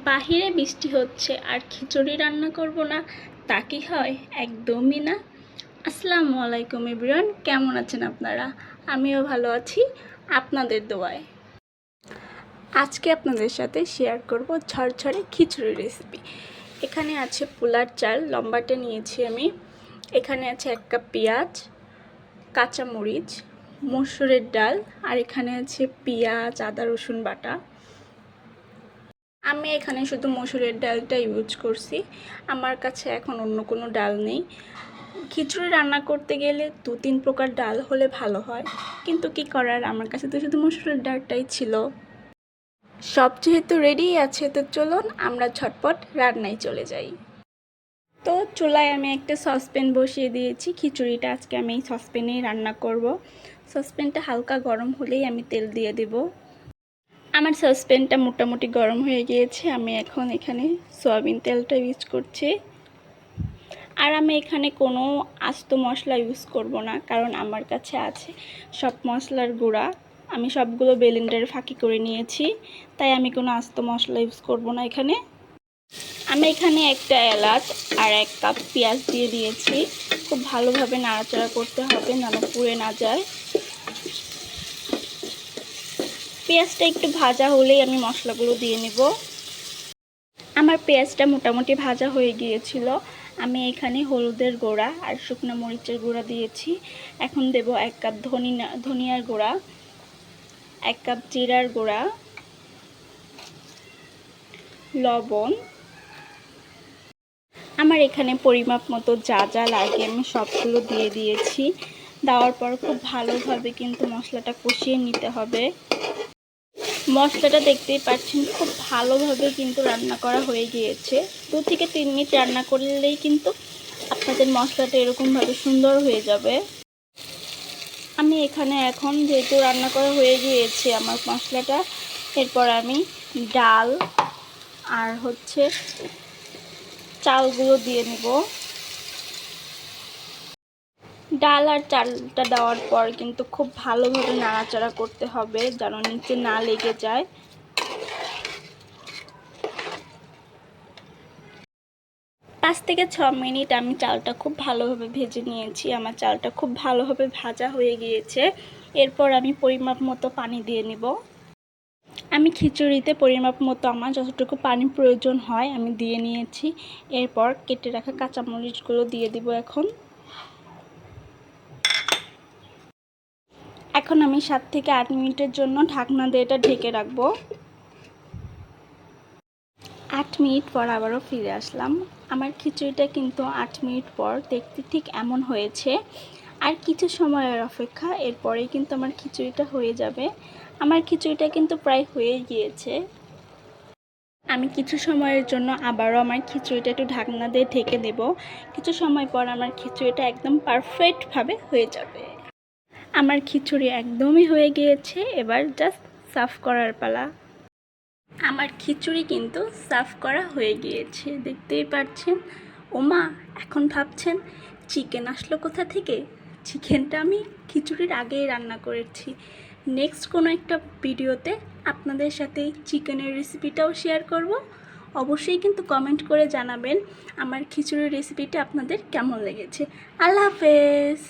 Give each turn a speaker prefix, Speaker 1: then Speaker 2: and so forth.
Speaker 1: বাহিরে বৃষ্টি হচ্ছে আর খিচুড়ি রান্না করব না, তা কি হয়? একদমই না। আসসালামু আলাইকুম এভরিওয়ান, কেমন আছেন আপনারা? আমিও ভালো আছি আপনাদের দোয়ায়। আজকে আপনাদের সাথে শেয়ার করব ঝরঝরে খিচুড়ি রেসিপি। এখানে আছে পোলার চাল, লম্বাটে নিয়েছি আমি। এখানে আছে 1 কাপ পেঁয়াজ, কাঁচামরিচ, মসুরের ডাল, আর এখানে আছে পেঁয়াজ, আদা রসুন বাটা। আমি এখানে শুধু মসুরের ডালটা ইউজ করছি, আমার কাছে এখন অন্য কোনো ডাল নেই। খিচুড়ি রান্না করতে গেলে 2-3 প্রকার ডাল হলে ভালো হয়, কিন্তু কি করার, আমার কাছে তো শুধু মসুরের ডালটাই ছিল। সব যেহেতু রেডি আছে, তো চলুন আমরা ঝটপট রান্নায় চলে যাই। তো চুলায় আমি একটা সসপ্যান বসিয়ে দিয়েছি। খিচুড়িটা আজকে আমি এই সসপ্যানেই রান্না করব। সসপ্যানটা হালকা গরম হলেই আমি তেল দিয়ে দেব। আমার সসপ্যানটা মোটামুটি গরম হয়ে গিয়েছে। আমি এখন এখানে সয়াবিন তেলটা ইউজ করছি। আর আমি এখানে কোনো আস্ত মশলা ইউজ করব না, কারণ আমার কাছে আছে সব মশলার গুঁড়া। আমি সবগুলো ব্লেন্ডারে ফাঁকি করে নিয়েছি, তাই আমি কোনো আস্ত মশলা ইউজ করব না এখানে। আমি এখানে একটা এলাচ আর 1 কাপ পেঁয়াজ দিয়ে দিয়েছি। খুব ভালোভাবে নাড়াচাড়া করতে হবে, যেন পুড়ে না যায়। পেঁয়াজটা একটু ভাজা হলেই আমি মশলাগুলো দিয়ে নেব। আমার পেঁয়াজটা মোটামুটি ভাজা হয়ে গিয়েছিল। আমি এখানে হলুদের গুঁড়া আর শুকনো মরিচের গুঁড়া দিয়েছি। এখন দেব 1 কাপ ধনিয়ার গুঁড়া, 1 কাপ জিরার গুঁড়া, লবণ। আমার এখানে পরিমাপ মতো যা যা লাগে আমি সবগুলো দিয়ে দিয়েছি। দেওয়ার পর খুব ভালোভাবে কিন্তু মশলাটা কষিয়ে নিতে হবে। মশলাটা দেখতেই পাচ্ছেন খুব ভালোভাবে কিন্তু রান্না করা হয়ে গিয়েছে। 2 থেকে 3 মিনিট রান্না করলেই কিন্তু আপনাদের মশলাটা এরকমভাবে সুন্দর হয়ে যাবে। আমি এখানে এখন যেহেতু রান্না করা হয়ে গিয়েছে আমার মশলাটা, এরপর আমি ডাল আর চালগুলো দিয়ে নেব। ডাল আর চালটা দেওয়ার পর কিন্তু খুব ভালোভাবে নাড়াচাড়া করতে হবে, যেন নিচে না লেগে যায়। 5 থেকে 6 মিনিট আমি চালটা খুব ভালোভাবে ভেজে নিয়েছি। আমার চালটা খুব ভালোভাবে ভাজা হয়ে গিয়েছে। এরপর আমি পরিমাপ মতো পানি দিয়ে নেব। আমি খিচুড়িতে পরিমাপ মতো আমার যতটুকু পানি প্রয়োজন হয় আমি দিয়ে নিয়েছি। এরপর কেটে রাখা কাঁচামরিচগুলো দিয়ে দিব। এখন আমি 7 থেকে 8 মিনিটের জন্য ঢাকনা দিয়ে এটা ঢেকে রাখবো। 8 মিনিট পর আবারও ফিরে আসলাম। আমার খিচুড়িটা কিন্তু 8 মিনিট পর দেখতে ঠিক এমন হয়েছে। আর কিছু সময়ের অপেক্ষা, এরপরেই কিন্তু আমার খিচুড়িটা হয়ে যাবে। আমার খিচুড়িটা কিন্তু প্রায় হয়ে গিয়েছে। আমি কিছু সময়ের জন্য আবারও আমার খিচুড়িটা একটু ঢাকনা দিয়ে ঢেকে দেব। কিছু সময় পর আমার খিচুড়িটা একদম পারফেক্টভাবে হয়ে যাবে। আমার খিচুড়ি একদমই হয়ে গিয়েছে, এবার জাস্ট সার্ভ করার পালা। আমার খিচুড়ি কিন্তু সার্ভ করা হয়ে গিয়েছে, দেখতেই পাচ্ছেন। ওমা, এখন ভাবছেন চিকেন আসলো কোথা থেকে? চিকেনটা আমি খিচুড়ির আগেই রান্না করেছি। নেক্সট কোনো একটা ভিডিওতে আপনাদের সাথে চিকেনের রেসিপিটাও শেয়ার করব। অবশ্যই কিন্তু কমেন্ট করে জানাবেন আমার খিচুড়ির রেসিপিটা আপনাদের কেমন লেগেছে। আল্লাহ হাফেজ।